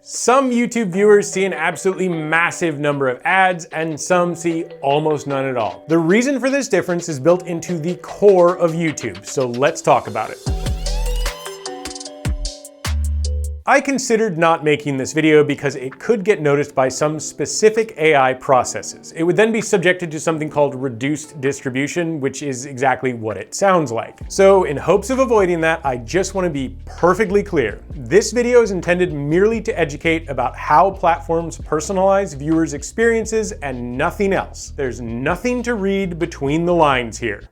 Some YouTube viewers see an absolutely massive number of ads, and some see almost none at all. The reason for this difference is built into the core of YouTube, so let's talk about it. I considered not making this video because it could get noticed by some specific AI processes. It would then be subjected to something called reduced distribution, which is exactly what it sounds like. So in hopes of avoiding that, I just want to be perfectly clear. This video is intended merely to educate about how platforms personalize viewers' experiences and nothing else. There's nothing to read between the lines here.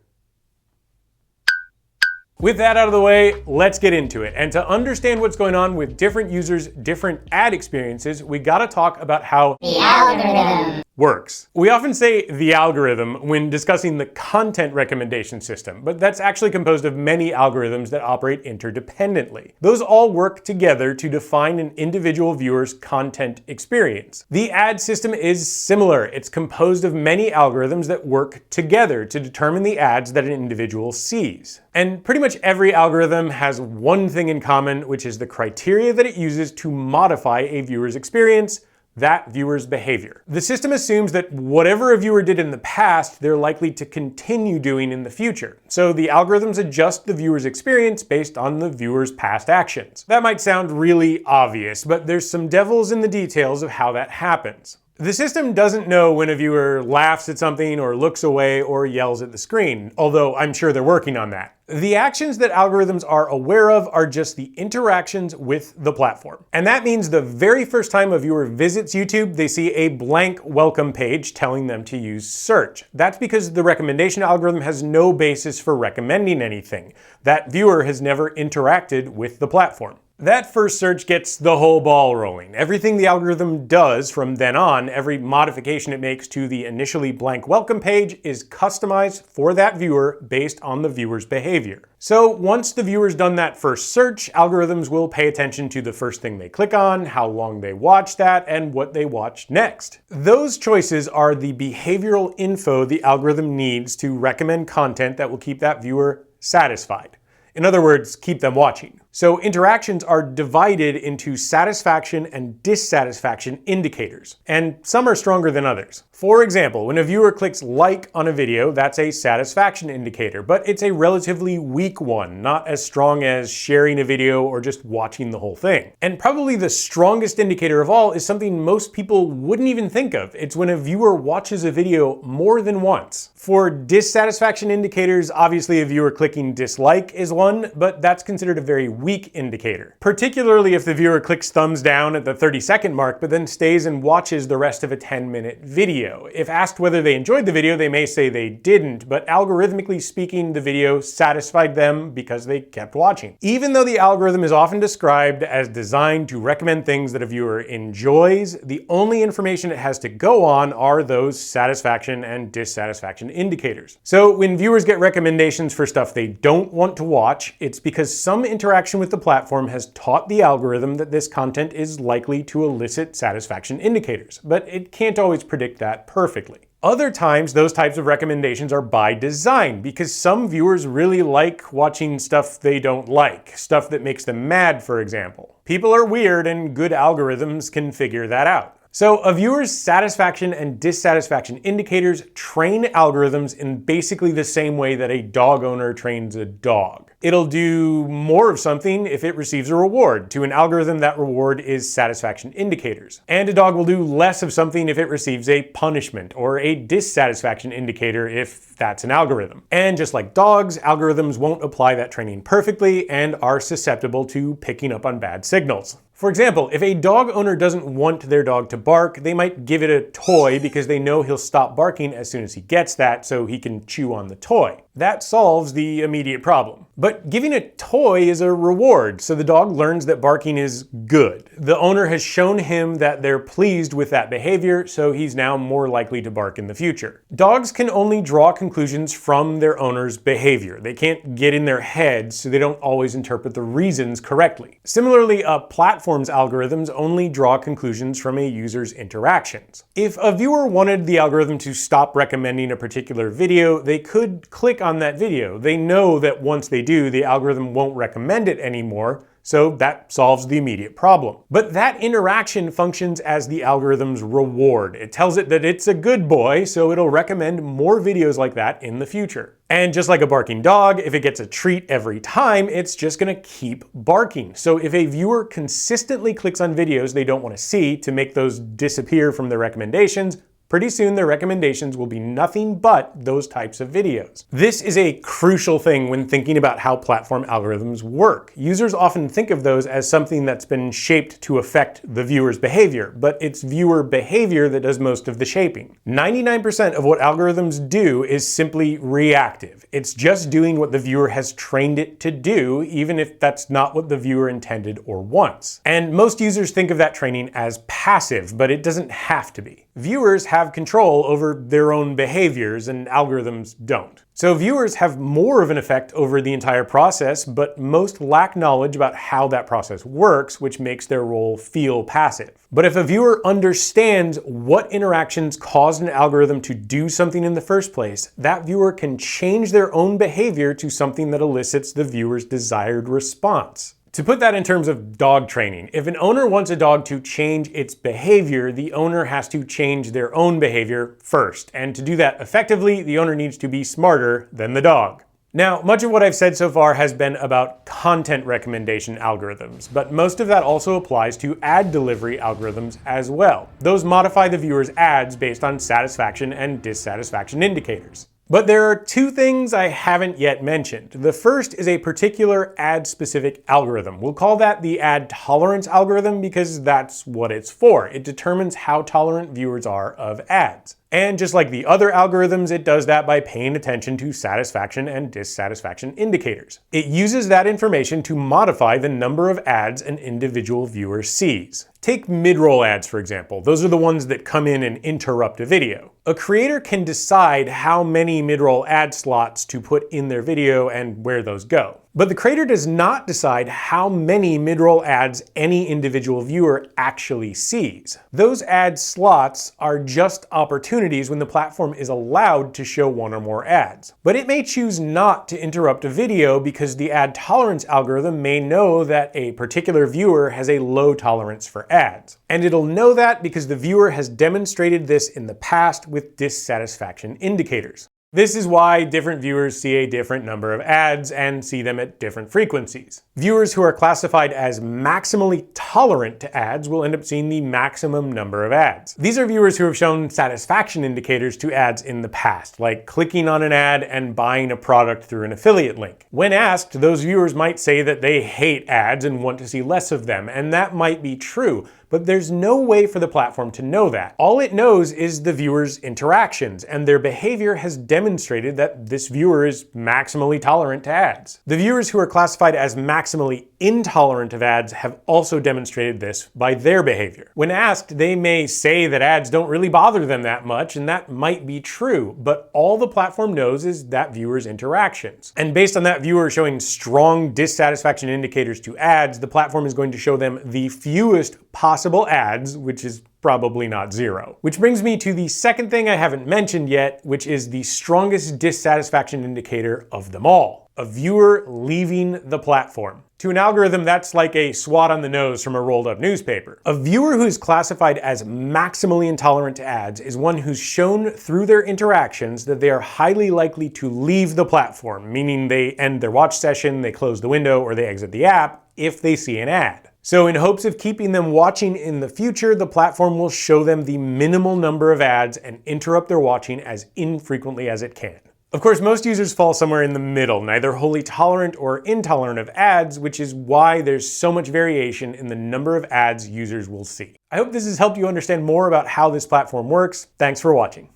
With that out of the way, let's get into it. And to understand what's going on with different users' different ad experiences, we gotta talk about how the algorithm works. We often say the algorithm when discussing the content recommendation system, but that's actually composed of many algorithms that operate interdependently. Those all work together to define an individual viewer's content experience. The ad system is similar. It's composed of many algorithms that work together to determine the ads that an individual sees. And pretty much every algorithm has one thing in common, which is the criteria that it uses to modify a viewer's experience, that viewer's behavior. The system assumes that whatever a viewer did in the past, they're likely to continue doing in the future. So the algorithms adjust the viewer's experience based on the viewer's past actions. That might sound really obvious, but there's some devils in the details of how that happens. The system doesn't know when a viewer laughs at something or looks away or yells at the screen, although I'm sure they're working on that. The actions that algorithms are aware of are just the interactions with the platform. And that means the very first time a viewer visits YouTube, they see a blank welcome page telling them to use search. That's because the recommendation algorithm has no basis for recommending anything. That viewer has never interacted with the platform. That first search gets the whole ball rolling. Everything the algorithm does from then on, every modification it makes to the initially blank welcome page, is customized for that viewer based on the viewer's behavior. So once the viewer's done that first search, algorithms will pay attention to the first thing they click on, how long they watch that, and what they watch next. Those choices are the behavioral info the algorithm needs to recommend content that will keep that viewer satisfied. In other words, keep them watching. So interactions are divided into satisfaction and dissatisfaction indicators, and some are stronger than others. For example, when a viewer clicks like on a video, that's a satisfaction indicator, but it's a relatively weak one, not as strong as sharing a video or just watching the whole thing. And probably the strongest indicator of all is something most people wouldn't even think of. It's when a viewer watches a video more than once. For dissatisfaction indicators, obviously a viewer clicking dislike is one, but that's considered a very weak indicator. Particularly if the viewer clicks thumbs down at the 30-second mark, but then stays and watches the rest of a 10-minute video. If asked whether they enjoyed the video, they may say they didn't, but algorithmically speaking, the video satisfied them because they kept watching. Even though the algorithm is often described as designed to recommend things that a viewer enjoys, the only information it has to go on are those satisfaction and dissatisfaction indicators. So when viewers get recommendations for stuff they don't want to watch, it's because some interaction with the platform has taught the algorithm that this content is likely to elicit satisfaction indicators, but it can't always predict that perfectly. Other times, those types of recommendations are by design, because some viewers really like watching stuff they don't like, stuff that makes them mad, for example. People are weird, and good algorithms can figure that out. So a viewer's satisfaction and dissatisfaction indicators train algorithms in basically the same way that a dog owner trains a dog. It'll do more of something if it receives a reward. To an algorithm, that reward is satisfaction indicators. And a dog will do less of something if it receives a punishment or a dissatisfaction indicator if that's an algorithm. And just like dogs, algorithms won't apply that training perfectly and are susceptible to picking up on bad signals. For example, if a dog owner doesn't want their dog to bark, they might give it a toy because they know he'll stop barking as soon as he gets that so he can chew on the toy. That solves the immediate problem. But giving a toy is a reward, so the dog learns that barking is good. The owner has shown him that they're pleased with that behavior, so he's now more likely to bark in the future. Dogs can only draw conclusions from their owner's behavior. They can't get in their heads, so they don't always interpret the reasons correctly. Similarly, a platform's algorithms only draw conclusions from a user's interactions. If a viewer wanted the algorithm to stop recommending a particular video, they could click on that video. They know that once they do, the algorithm won't recommend it anymore, So that solves the immediate problem. But that interaction functions as the algorithm's reward. It tells it that it's a good boy, so it'll recommend more videos like that in the future. And just like a barking dog, if it gets a treat every time, it's just gonna keep barking. So if a viewer consistently clicks on videos they don't want to see to make those disappear from their recommendations, pretty soon their recommendations will be nothing but those types of videos. This is a crucial thing when thinking about how platform algorithms work. Users often think of those as something that's been shaped to affect the viewer's behavior, but it's viewer behavior that does most of the shaping. 99% of what algorithms do is simply reactive. It's just doing what the viewer has trained it to do, even if that's not what the viewer intended or wants. And most users think of that training as passive, but it doesn't have to be. Viewers have control over their own behaviors and algorithms don't. So viewers have more of an effect over the entire process, but most lack knowledge about how that process works, which makes their role feel passive. But if a viewer understands what interactions caused an algorithm to do something in the first place, that viewer can change their own behavior to something that elicits the viewer's desired response. To put that in terms of dog training, if an owner wants a dog to change its behavior, the owner has to change their own behavior first. And to do that effectively, the owner needs to be smarter than the dog. Now, much of what I've said so far has been about content recommendation algorithms, but most of that also applies to ad delivery algorithms as well. Those modify the viewer's ads based on satisfaction and dissatisfaction indicators. But there are two things I haven't yet mentioned. The first is a particular ad-specific algorithm. We'll call that the ad tolerance algorithm because that's what it's for. It determines how tolerant viewers are of ads. And just like the other algorithms, it does that by paying attention to satisfaction and dissatisfaction indicators. It uses that information to modify the number of ads an individual viewer sees. Take mid-roll ads, for example. Those are the ones that come in and interrupt a video. A creator can decide how many mid-roll ad slots to put in their video and where those go. But the creator does not decide how many mid-roll ads any individual viewer actually sees. Those ad slots are just opportunities when the platform is allowed to show one or more ads. But it may choose not to interrupt a video because the ad tolerance algorithm may know that a particular viewer has a low tolerance for ads. And it'll know that because the viewer has demonstrated this in the past with dissatisfaction indicators. This is why different viewers see a different number of ads and see them at different frequencies. Viewers who are classified as maximally tolerant to ads will end up seeing the maximum number of ads. These are viewers who have shown satisfaction indicators to ads in the past, like clicking on an ad and buying a product through an affiliate link. When asked, those viewers might say that they hate ads and want to see less of them, and that might be true. But there's no way for the platform to know that. All it knows is the viewer's interactions, and their behavior has demonstrated that this viewer is maximally tolerant to ads. The viewers who are classified as maximally intolerant of ads have also demonstrated this by their behavior. When asked, they may say that ads don't really bother them that much, and that might be true, but all the platform knows is that viewer's interactions. And based on that viewer showing strong dissatisfaction indicators to ads, the platform is going to show them the fewest possible ads, which is probably not zero. Which brings me to the second thing I haven't mentioned yet, which is the strongest dissatisfaction indicator of them all: a viewer leaving the platform. To an algorithm, that's like a swat on the nose from a rolled up newspaper. A viewer who's classified as maximally intolerant to ads is one who's shown through their interactions that they are highly likely to leave the platform, meaning they end their watch session, they close the window, or they exit the app if they see an ad. So in hopes of keeping them watching in the future, the platform will show them the minimal number of ads and interrupt their watching as infrequently as it can. Of course, most users fall somewhere in the middle, neither wholly tolerant or intolerant of ads, which is why there's so much variation in the number of ads users will see. I hope this has helped you understand more about how this platform works. Thanks for watching.